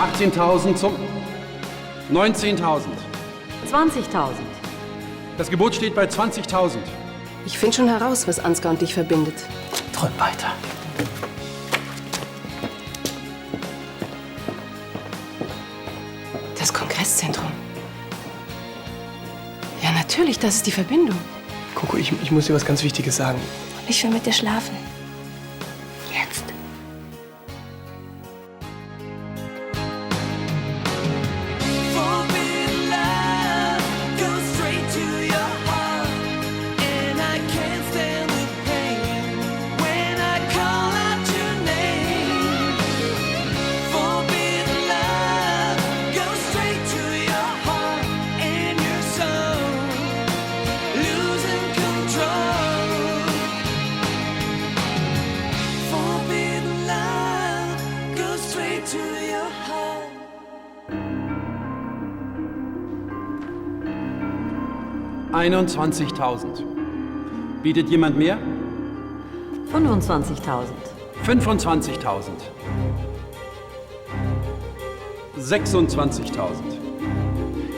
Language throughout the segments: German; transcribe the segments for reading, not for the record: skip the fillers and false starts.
18.000 zum 19.000. 20.000. Das Gebot steht bei 20.000. Ich finde schon heraus, was Ansgar und dich verbindet. Träum weiter. Das Kongresszentrum. Ja, natürlich, das ist die Verbindung. Coco, ich muss dir was ganz Wichtiges sagen. Ich will mit dir schlafen. Jetzt. $21.000. Bietet jemand mehr? 25.000. 25.000. 26.000.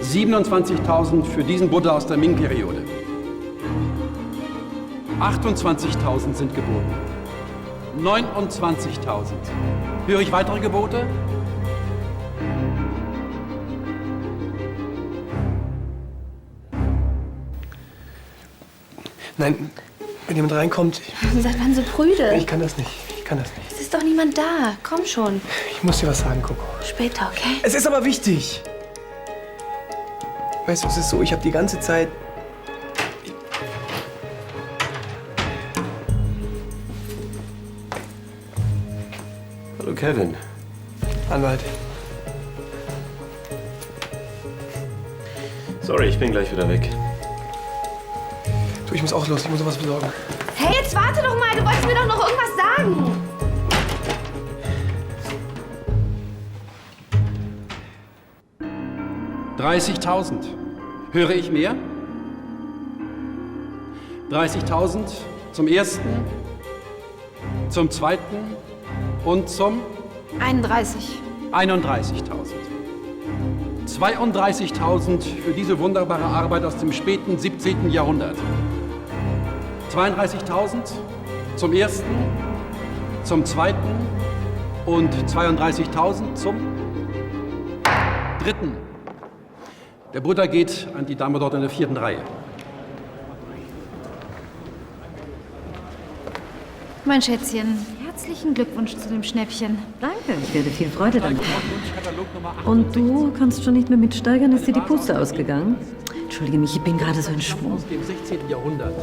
27.000 für diesen Buddha aus der Ming-Periode. 28.000 sind geboten. 29.000. Höre ich weitere Gebote? Nein, wenn jemand reinkommt, Seit wann so prüde? ich kann das nicht. Ich kann das nicht. Es ist doch niemand da. Komm schon. Ich muss dir was sagen, Coco. Später, okay? Es ist aber wichtig. Weißt du, es ist so, ich habe die ganze Zeit... Hallo Kevin. Anwalt. Sorry, ich bin gleich wieder weg. Du, ich muss auch los. Ich muss was besorgen. Hey, jetzt warte doch mal. Du wolltest mir doch noch irgendwas sagen. $30.000. Höre ich mehr? 30.000 zum ersten, zum zweiten und zum 31. 31.000. 32.000 für diese wunderbare Arbeit aus dem späten 17. Jahrhundert. 32.000 zum ersten, zum zweiten und 32.000 zum dritten. Der Buddha geht an die Dame dort in der 4. Reihe. Mein Schätzchen, herzlichen Glückwunsch zu dem Schnäppchen. Danke, ich werde viel Freude damit haben. Und du kannst schon nicht mehr mitsteigern? Ist dir die Puste ausgegangen? Entschuldige mich, ich bin gerade so in Schwung. Aus dem 16. Jahrhundert.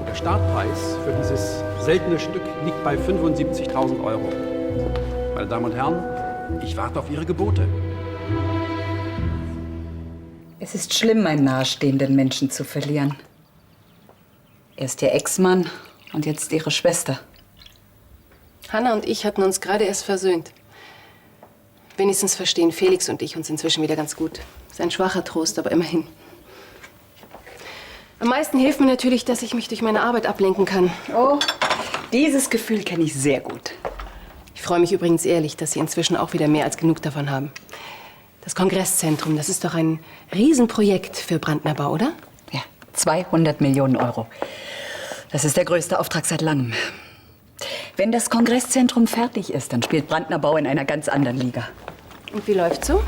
Der Startpreis für dieses seltene Stück liegt bei 75.000 Euro. Meine Damen und Herren, ich warte auf Ihre Gebote. Es ist schlimm, einen nahestehenden Menschen zu verlieren. Erst ihr Ex-Mann und jetzt ihre Schwester. Hanna und ich hatten uns gerade erst versöhnt. Wenigstens verstehen Felix und ich uns inzwischen wieder ganz gut. Ist ein schwacher Trost, aber immerhin. Am meisten hilft mir natürlich, dass ich mich durch meine Arbeit ablenken kann. Oh, dieses Gefühl kenne ich sehr gut. Ich freue mich übrigens ehrlich, dass Sie inzwischen auch wieder mehr als genug davon haben. Das Kongresszentrum, das ist doch ein Riesenprojekt für Brandner Bau, oder? Ja, 200 Millionen Euro. Das ist der größte Auftrag seit langem. Wenn das Kongresszentrum fertig ist, dann spielt Brandner Bau in einer ganz anderen Liga. Und wie läuft's so?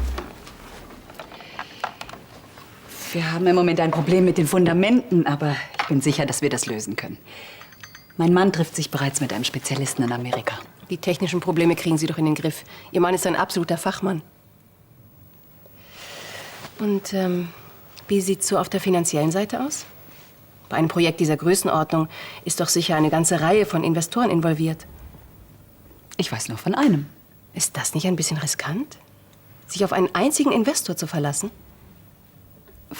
Wir haben im Moment ein Problem mit den Fundamenten, aber ich bin sicher, dass wir das lösen können. Mein Mann trifft sich bereits mit einem Spezialisten in Amerika. Die technischen Probleme kriegen Sie doch in den Griff. Ihr Mann ist ein absoluter Fachmann. Und wie sieht's so auf der finanziellen Seite aus? Bei einem Projekt dieser Größenordnung ist doch sicher eine ganze Reihe von Investoren involviert. Ich weiß nur von einem. Ist das nicht ein bisschen riskant? Sich auf einen einzigen Investor zu verlassen?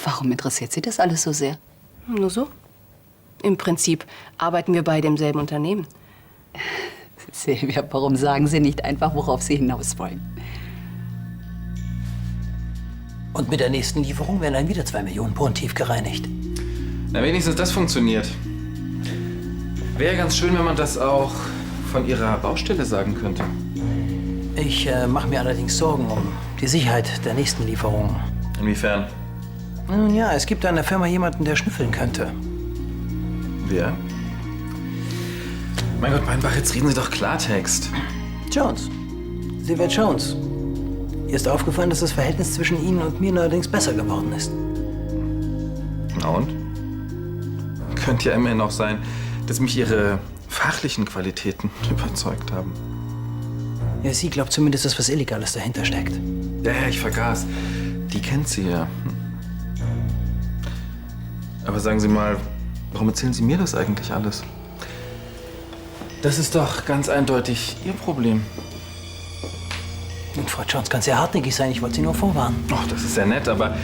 Warum interessiert Sie das alles so sehr? Nur so. Im Prinzip arbeiten wir beide im selben Unternehmen. Silvia, warum sagen Sie nicht einfach, worauf Sie hinaus wollen? Und mit der nächsten Lieferung werden dann wieder 2 Millionen Pfund tief gereinigt. Na, wenigstens das funktioniert. Wäre ganz schön, wenn man das auch von Ihrer Baustelle sagen könnte. Ich mache mir allerdings Sorgen um die Sicherheit der nächsten Lieferungen. Inwiefern? Nun ja, es gibt da in der Firma jemanden, der schnüffeln könnte. Wer? Mein Gott, Beinbach, jetzt reden Sie doch Klartext. Jones. Silver Jones. Ihr ist aufgefallen, dass das Verhältnis zwischen Ihnen und mir allerdings besser geworden ist. Na und? Könnte ja immerhin auch sein, dass mich Ihre fachlichen Qualitäten überzeugt haben. Ja, sie glaubt zumindest, dass was Illegales dahinter steckt. Ja, ich vergaß. Die kennt sie ja. Aber sagen Sie mal, warum erzählen Sie mir das eigentlich alles? Das ist doch ganz eindeutig Ihr Problem. Und Frau Jones kann sehr hartnäckig sein, ich wollte Sie nur vorwarnen. Ach, das ist sehr nett, aber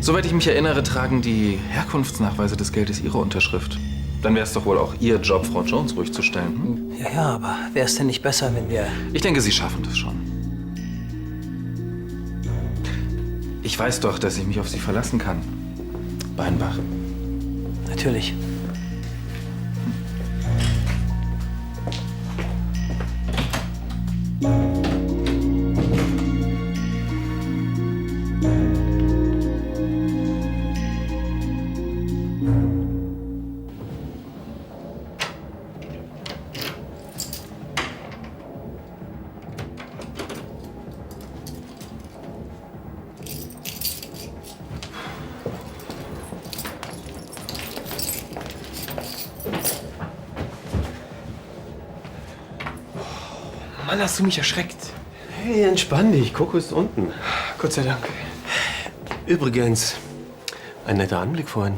soweit ich mich erinnere, tragen die Herkunftsnachweise des Geldes Ihre Unterschrift. Dann wäre es doch wohl auch Ihr Job, Frau Jones ruhig zu stellen. Hm? Ja, aber wäre es denn nicht besser, wenn wir... Ich denke, Sie schaffen das schon. Ich weiß doch, dass ich mich auf Sie verlassen kann. Beinbach. Natürlich. Mann, hast du mich erschreckt. Hey, entspann dich. Coco ist unten. Gott sei Dank. Übrigens, ein netter Anblick vorhin.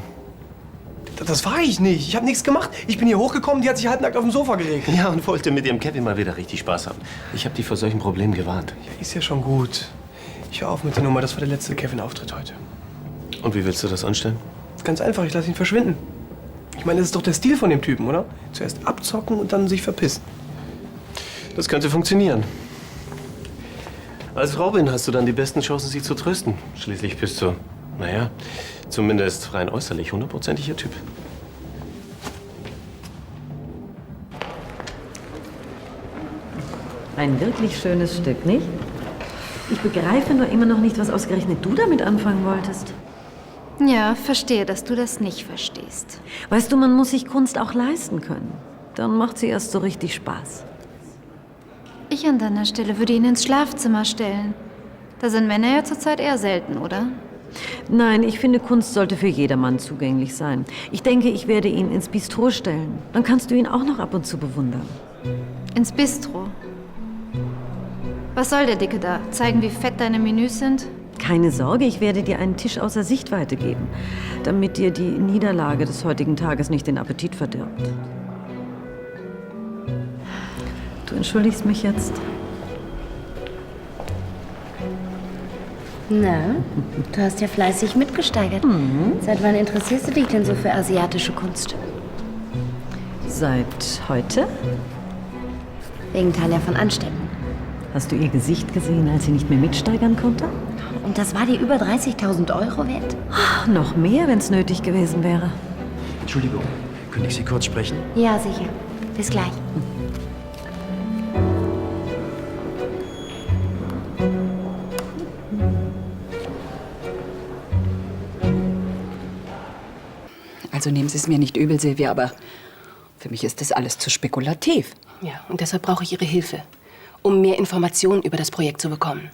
Das war ich nicht. Ich habe nichts gemacht. Ich bin hier hochgekommen, die hat sich halbnackt auf dem Sofa gelegt. Ja, und wollte mit ihrem Kevin mal wieder richtig Spaß haben. Ich habe die vor solchen Problemen gewarnt. Ja, ist ja schon gut. Ich hör auf mit der Nummer. Das war der letzte Kevin-Auftritt heute. Und wie willst du das anstellen? Ganz einfach, ich lasse ihn verschwinden. Ich meine, das ist doch der Stil von dem Typen, oder? Zuerst abzocken und dann sich verpissen. Das könnte funktionieren. Als Robin hast du dann die besten Chancen, sie zu trösten. Schließlich bist du, naja, zumindest rein äußerlich 100%iger Typ. Ein wirklich schönes Stück, nicht? Ich begreife nur immer noch nicht, was ausgerechnet du damit anfangen wolltest. Ja, verstehe, dass du das nicht verstehst. Weißt du, man muss sich Kunst auch leisten können. Dann macht sie erst so richtig Spaß. Ich an deiner Stelle würde ihn ins Schlafzimmer stellen. Da sind Männer ja zurzeit eher selten, oder? Nein, ich finde, Kunst sollte für jedermann zugänglich sein. Ich denke, ich werde ihn ins Bistro stellen. Dann kannst du ihn auch noch ab und zu bewundern. Ins Bistro. Was soll der Dicke da? Zeigen, wie fett deine Menüs sind? Keine Sorge, ich werde dir einen Tisch außer Sichtweite geben, damit dir die Niederlage des heutigen Tages nicht den Appetit verdirbt. Du entschuldigst mich jetzt? Na, du hast ja fleißig mitgesteigert. Seit wann interessierst du dich denn so für asiatische Kunst? Seit heute? Wegen Tanja von Anstetten. Hast du ihr Gesicht gesehen, als sie nicht mehr mitsteigern konnte? Und das war dir über 30.000 Euro wert? Ach, noch mehr, wenn es nötig gewesen wäre. Entschuldigung, könnte ich Sie kurz sprechen? Ja, sicher. Bis gleich. Also nehmen Sie es mir nicht übel, Silvia, aber für mich ist das alles zu spekulativ. Ja, und deshalb brauche ich Ihre Hilfe, um mehr Informationen über das Projekt zu bekommen.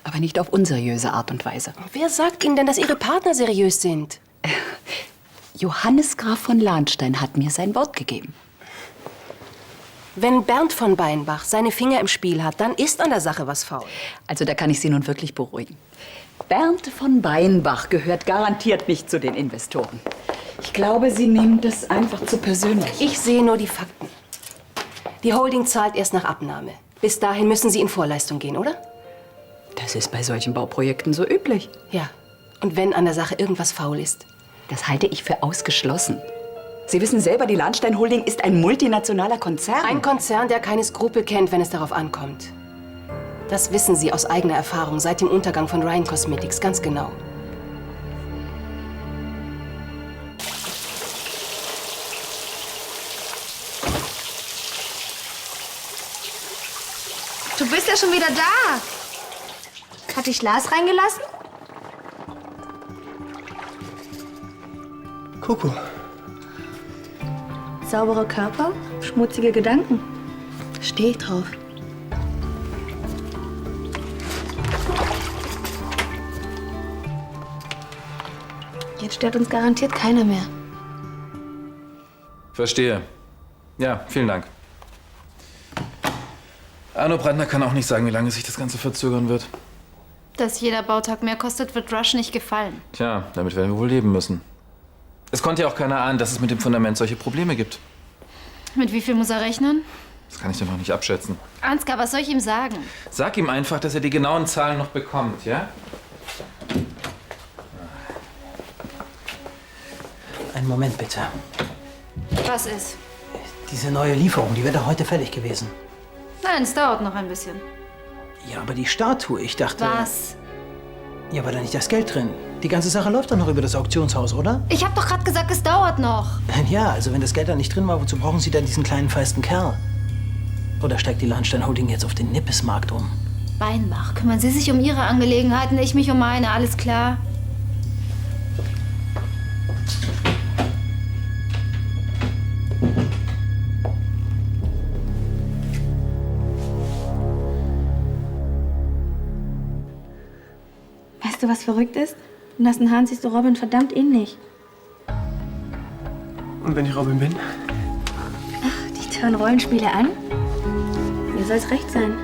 Aber nicht auf unseriöse Art und Weise. Wer sagt Ihnen denn, dass Ihre Partner seriös sind? Johannes Graf von Lahnstein hat mir sein Wort gegeben. Wenn Bernd von Beinbach seine Finger im Spiel hat, dann ist an der Sache was faul. Also da kann ich Sie nun wirklich beruhigen. Bernd von Beinbach gehört garantiert nicht zu den Investoren. Ich glaube, Sie nehmen das einfach zu persönlich. Ich sehe nur die Fakten. Die Holding zahlt erst nach Abnahme. Bis dahin müssen Sie in Vorleistung gehen, oder? Das ist bei solchen Bauprojekten so üblich. Ja. Und wenn an der Sache irgendwas faul ist? Das halte ich für ausgeschlossen. Sie wissen selber, die Lahnstein Holding ist ein multinationaler Konzern. Ein Konzern, der keine Skrupel kennt, wenn es darauf ankommt. Das wissen Sie aus eigener Erfahrung seit dem Untergang von Ryan Cosmetics ganz genau. Du bist ja schon wieder da. Hat dich Lars reingelassen? Coco. Sauberer Körper, schmutzige Gedanken. Stehe ich drauf. Jetzt stört uns garantiert keiner mehr. Verstehe. Ja, vielen Dank. Arno Brandner kann auch nicht sagen, wie lange sich das Ganze verzögern wird. Dass jeder Bautag mehr kostet, wird Rush nicht gefallen. Tja, damit werden wir wohl leben müssen. Es konnte ja auch keiner ahnen, dass es mit dem Fundament solche Probleme gibt. Mit wie viel muss er rechnen? Das kann ich doch noch nicht abschätzen. Ansgar, was soll ich ihm sagen? Sag ihm einfach, dass er die genauen Zahlen noch bekommt, ja? Einen Moment bitte. Was ist? Diese neue Lieferung, die wäre doch heute fertig gewesen. Nein, es dauert noch ein bisschen. Ja, aber die Statue, ich dachte... Was? Ja, war da nicht das Geld drin? Die ganze Sache läuft doch noch über das Auktionshaus, oder? Ich habe doch gerade gesagt, es dauert noch. Ja, also wenn das Geld da nicht drin war, wozu brauchen Sie dann diesen kleinen feisten Kerl? Oder steigt die Lahnstein Holding jetzt auf den Nippesmarkt um? Weinbach, kümmern Sie sich um Ihre Angelegenheiten, ich mich um meine, alles klar? Weißt du, was verrückt ist? In nassen Haaren siehst du Robin verdammt ähnlich. Und wenn ich Robin bin? Die hören Rollenspiele an? Mir soll's recht sein.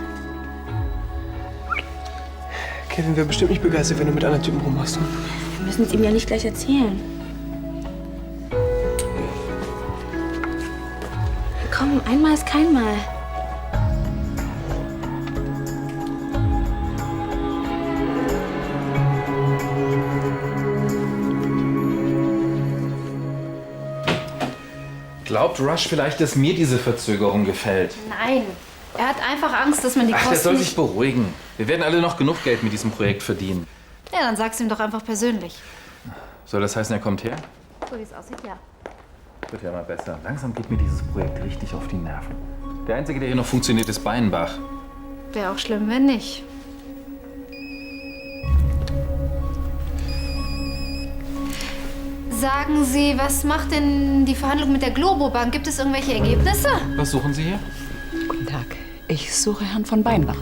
Kevin wäre bestimmt nicht begeistert, wenn du mit anderen Typen rummachst. Wir müssen es ihm ja nicht gleich erzählen. Komm, einmal ist kein Mal. Glaubt Rush vielleicht, dass mir diese Verzögerung gefällt? Nein, er hat einfach Angst, dass man die Ach, der Kosten soll nicht... sich beruhigen. Wir werden alle noch genug Geld mit diesem Projekt verdienen. Ja, dann sag's ihm doch einfach persönlich. Soll das heißen, er kommt her? So wie es aussieht, ja. Wird ja mal besser. Langsam geht mir dieses Projekt richtig auf die Nerven. Der Einzige, der hier noch funktioniert, ist Beinbach. Wäre auch schlimm, wenn nicht. Sagen Sie, was macht denn die Verhandlung mit der Globobank? Gibt es irgendwelche Ergebnisse? Was suchen Sie hier? Guten Tag. Ich suche Herrn von Beinbach.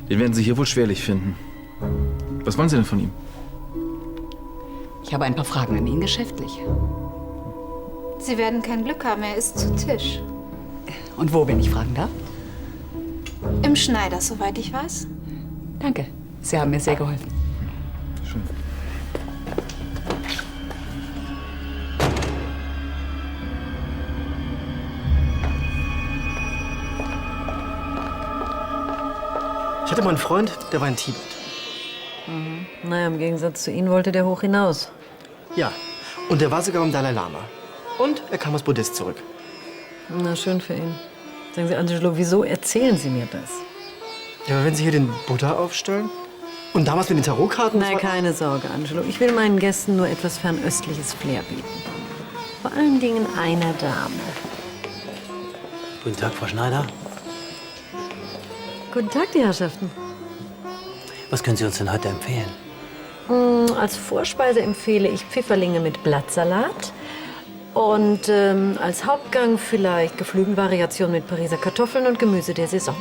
Den werden Sie hier wohl schwerlich finden. Was wollen Sie denn von ihm? Ich habe ein paar Fragen an ihn geschäftlich. Sie werden kein Glück haben, er ist zu Tisch. Und wo, wenn ich fragen darf? Im Schneider, soweit ich weiß. Danke. Sie haben mir sehr geholfen. Schön. Ich hatte mal einen Freund, der war in Tibet. Naja, im Gegensatz zu Ihnen wollte der hoch hinaus. Ja, und der war sogar beim Dalai Lama. Und er kam als Buddhist zurück. Na, schön für ihn. Sagen Sie, Angelo, wieso erzählen Sie mir das? Ja, aber wenn Sie hier den Buddha aufstellen? Und damals mit den Tarotkarten? Nein, keine Sorge, Angelo. Ich will meinen Gästen nur etwas fernöstliches Flair bieten. Vor allen Dingen einer Dame. Guten Tag, Frau Schneider. Guten Tag, die Herrschaften. Was können Sie uns denn heute empfehlen? Als Vorspeise empfehle ich Pfifferlinge mit Blattsalat. Und als Hauptgang vielleicht Geflügelvariation mit Pariser Kartoffeln und Gemüse der Saison.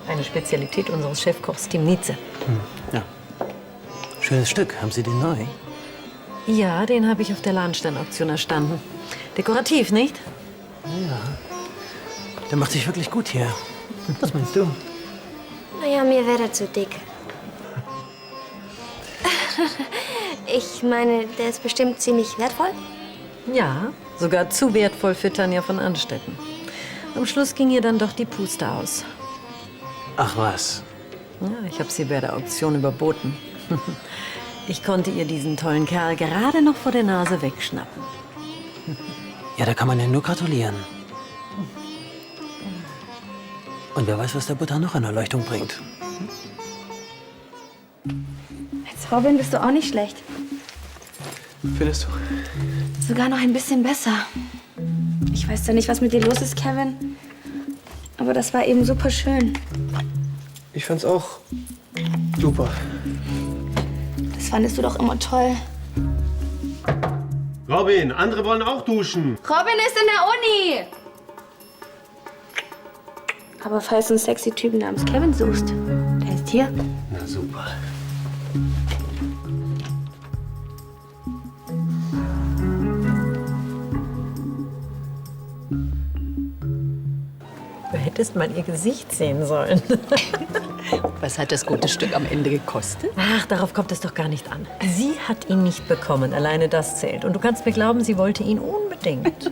Eine Spezialität unseres Chefkochs Tim Nietze. Ja. Schönes Stück. Haben Sie den neu? Ja, den habe ich auf der Lahnstein-Auktion erstanden. Dekorativ, nicht? Ja. Der macht sich wirklich gut hier. Was meinst du? Naja, mir wäre der zu dick. Ich meine, der ist bestimmt ziemlich wertvoll. Ja, sogar zu wertvoll für Tanja von Anstetten. Am Schluss ging ihr dann doch die Puste aus. Ach was. Ja, ich habe sie bei der Auktion überboten. Ich konnte ihr diesen tollen Kerl gerade noch vor der Nase wegschnappen. Ja, da kann man ja nur gratulieren. Und wer weiß, was der Buddha noch an Erleuchtung bringt. Als Robin bist du auch nicht schlecht. Findest du? Sogar noch ein bisschen besser. Ich weiß zwar nicht, was mit dir los ist, Kevin. Aber aber das war eben super schön. Ich fand's auch super. Das fandest du doch immer toll. Robin, andere wollen auch duschen. Robin ist in der Uni! Aber falls du einen sexy Typen namens Kevin suchst, der ist hier. Na super. Du hättest mal ihr Gesicht sehen sollen. Was hat das gute Stück am Ende gekostet? Ach, darauf kommt es doch gar nicht an. Sie hat ihn nicht bekommen, alleine das zählt. Und du kannst mir glauben, sie wollte ihn unbedingt.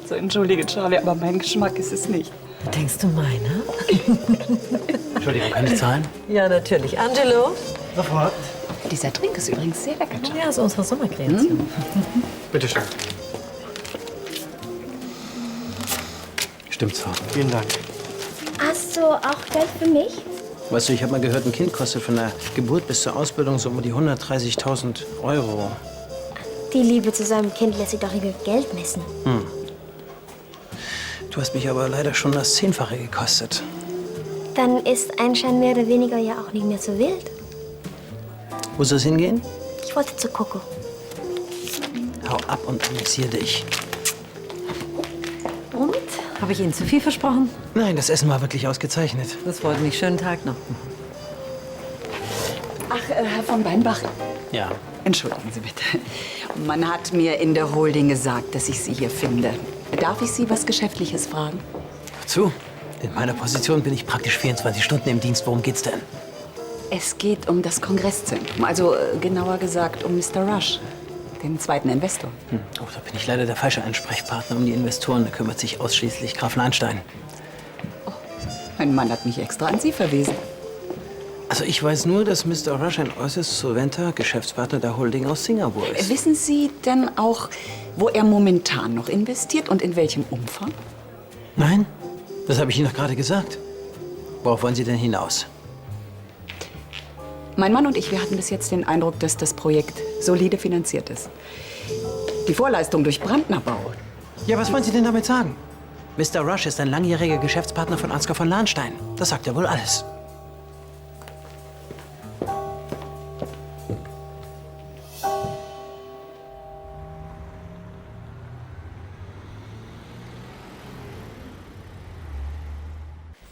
So, entschuldige, Charlie, aber mein Geschmack ist es nicht. Denkst du meiner? Entschuldigung, kann ich zahlen? Ja, natürlich. Angelo? Sofort. Dieser Drink ist übrigens sehr lecker. Ja, ist unsere Sommerkreation. Bitte schön. Stimmt's auch. Vielen Dank. Hast du auch Geld für mich? Weißt du, ich habe mal gehört, ein Kind kostet von der Geburt bis zur Ausbildung so um die 130.000 Euro. Die Liebe zu seinem Kind lässt sich doch nicht mit Geld messen. Du hast mich aber leider schon das 10-fache gekostet. Dann ist ein Schein mehr oder weniger ja auch nicht mehr so wild. Wo soll es hingehen? Ich wollte zu Coco. Hau ab und amüsier dich. Und? Habe ich Ihnen zu viel versprochen? Nein, das Essen war wirklich ausgezeichnet. Das freut mich. Schönen Tag noch. Ach, Herr von Beinbach, Ja. entschuldigen Sie bitte. Man hat mir in der Holding gesagt, dass ich Sie hier finde. Darf ich Sie was Geschäftliches fragen? Zu. In meiner Position bin ich praktisch 24 Stunden im Dienst. Worum geht's denn? Es geht um das Kongresszentrum, also genauer gesagt um Mr. Rush, den zweiten Investor. Oh, da bin ich leider der falsche Ansprechpartner um die Investoren. Da kümmert sich ausschließlich Graf Lahnstein. Mein Mann hat mich extra an Sie verwiesen. Also ich weiß nur, dass Mr. Rush ein äußerst solventer Geschäftspartner der Holding aus Singapur ist. Wissen Sie denn auch, wo er momentan noch investiert und in welchem Umfang? Nein, das habe ich Ihnen doch gerade gesagt. Worauf wollen Sie denn hinaus? Mein Mann und ich, wir hatten bis jetzt den Eindruck, dass das Projekt solide finanziert ist. Die Vorleistung durch Brandnerbau. Ja, was wollen Sie denn damit sagen? Mr. Rush ist ein langjähriger Geschäftspartner von Ansgar von Lahnstein. Das sagt ja wohl alles.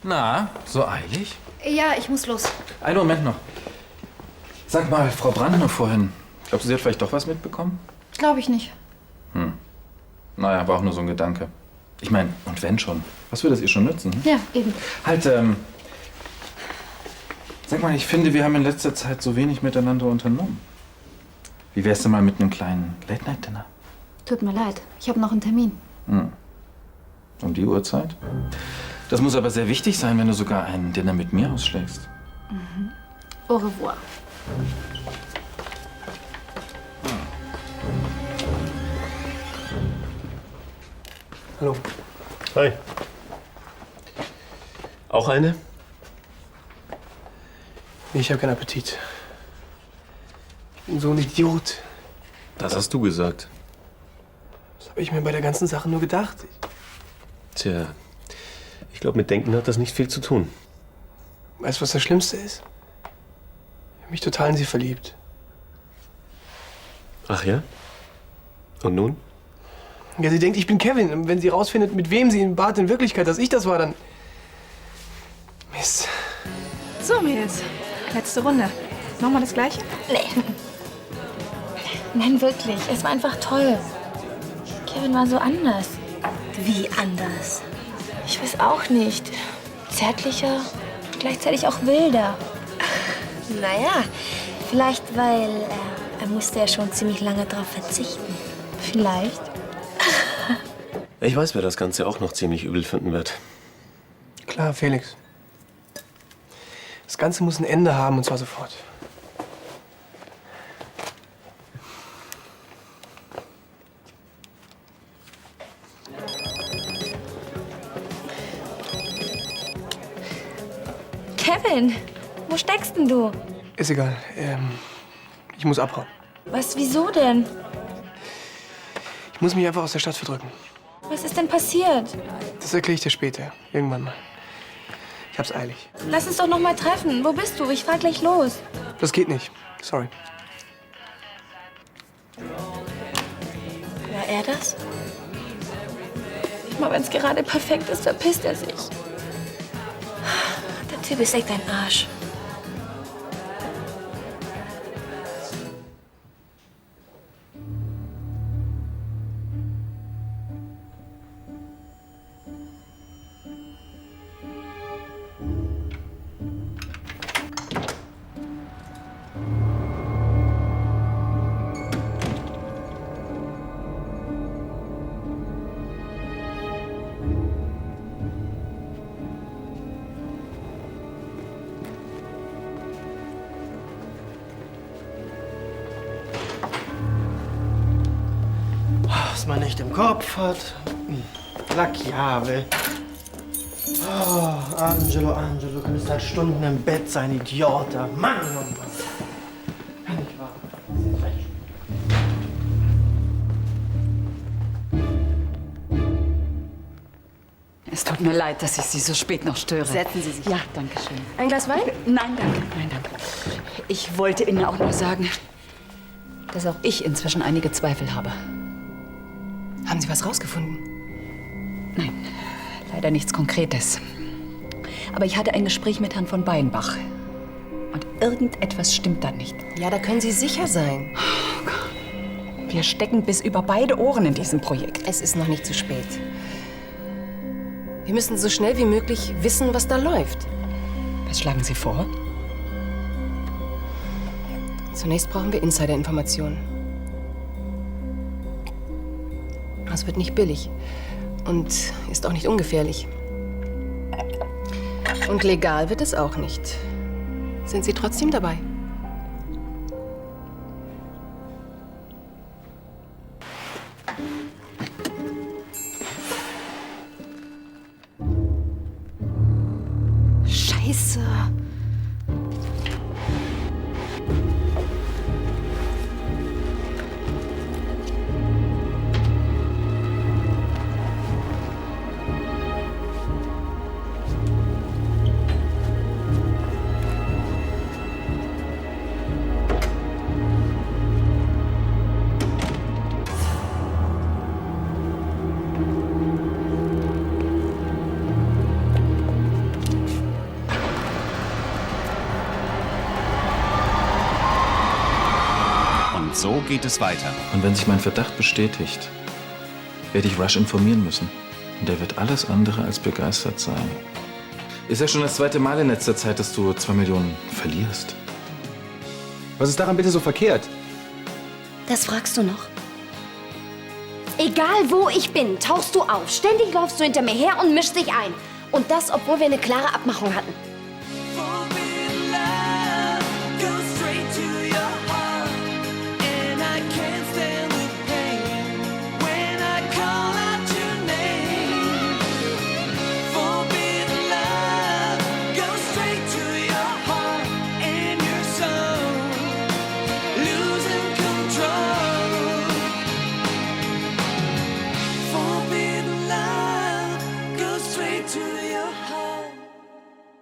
Na, so eilig? Ja, ich muss los. Einen Moment noch. Sag mal, Frau Brandner vorhin. Glaubst du, sie hat vielleicht doch was mitbekommen? Glaube ich nicht. Naja, war auch nur so ein Gedanke. Ich meine, und wenn schon? Was würde es ihr schon nützen? Hm? Ja, eben. Halt, sag mal, ich finde, wir haben in letzter Zeit so wenig miteinander unternommen. Wie wär's denn mal mit einem kleinen Late-Night-Dinner? Tut mir leid. Ich habe noch einen Termin. Um die Uhrzeit? Das muss aber sehr wichtig sein, wenn du sogar ein Dinner mit mir ausschlägst. Au revoir. Hallo. Hi. Auch eine? Nee, ich habe keinen Appetit. Ich bin so ein Idiot. Das hast du gesagt. Das habe ich mir bei der ganzen Sache nur gedacht. Tja, ich glaube, mit Denken hat das nicht viel zu tun. Weißt du, was das Schlimmste ist? Ich habe mich total in sie verliebt. Ach ja? Und nun? Ja, sie denkt, ich bin Kevin. Und wenn sie rausfindet, mit wem sie im Bad in Wirklichkeit, dass ich das war, dann... Mist. So, Mädels. Letzte Runde. Nochmal das Gleiche? Nee. Nein, wirklich. Es war einfach toll. Kevin war so anders. Wie anders? Ich weiß auch nicht. Zärtlicher, gleichzeitig auch wilder. Naja, vielleicht weil er musste ja schon ziemlich lange darauf verzichten. Vielleicht. Ich weiß, wer das Ganze auch noch ziemlich übel finden wird. Klar, Felix. Das Ganze muss ein Ende haben, und zwar sofort. Kevin, wo steckst denn du? Ist egal. Ich muss abhauen. Was, wieso denn? Ich muss mich einfach aus der Stadt verdrücken. Was ist denn passiert? Das erkläre ich dir später. Irgendwann mal. Ich hab's eilig. Lass uns doch noch mal treffen. Wo bist du? Ich fahr gleich los. Das geht nicht. Sorry. War er das? Nicht mal, wenn es gerade perfekt ist, verpisst er sich. Der Typ ist echt ein Arsch. Was man nicht im Kopf hat. La Chiave. Oh, Angelo, du könntest seit Stunden im Bett sein, Idiota. Mann, oh Mann. Kann nicht wahr. Es tut mir leid, dass ich Sie so spät noch störe. Setzen Sie sich. Ja, danke schön. Ein Glas Wein? Nein, danke. Nein, danke. Ich wollte Ihnen auch nur sagen, dass auch ich inzwischen einige Zweifel habe. Haben Sie was rausgefunden? Nein, leider nichts Konkretes. Aber ich hatte ein Gespräch mit Herrn von Beinbach. Und irgendetwas stimmt da nicht. Ja, da können Sie sicher sein. Wir stecken bis über beide Ohren in diesem Projekt. Es ist noch nicht zu spät. Wir müssen so schnell wie möglich wissen, was da läuft. Was schlagen Sie vor? Zunächst brauchen wir Insider-Informationen. Das wird nicht billig und ist auch nicht ungefährlich. Und legal wird es auch nicht. Sind Sie trotzdem dabei? Scheiße. So geht es weiter. Und wenn sich mein Verdacht bestätigt, werde ich Rush informieren müssen. Und er wird alles andere als begeistert sein. Ist ja schon das zweite Mal in letzter Zeit, dass du 2 Millionen verlierst. Was ist daran bitte so verkehrt? Das fragst du noch? Egal wo ich bin, tauchst du auf. Ständig läufst du hinter mir her und mischst dich ein. Und das, obwohl wir eine klare Abmachung hatten.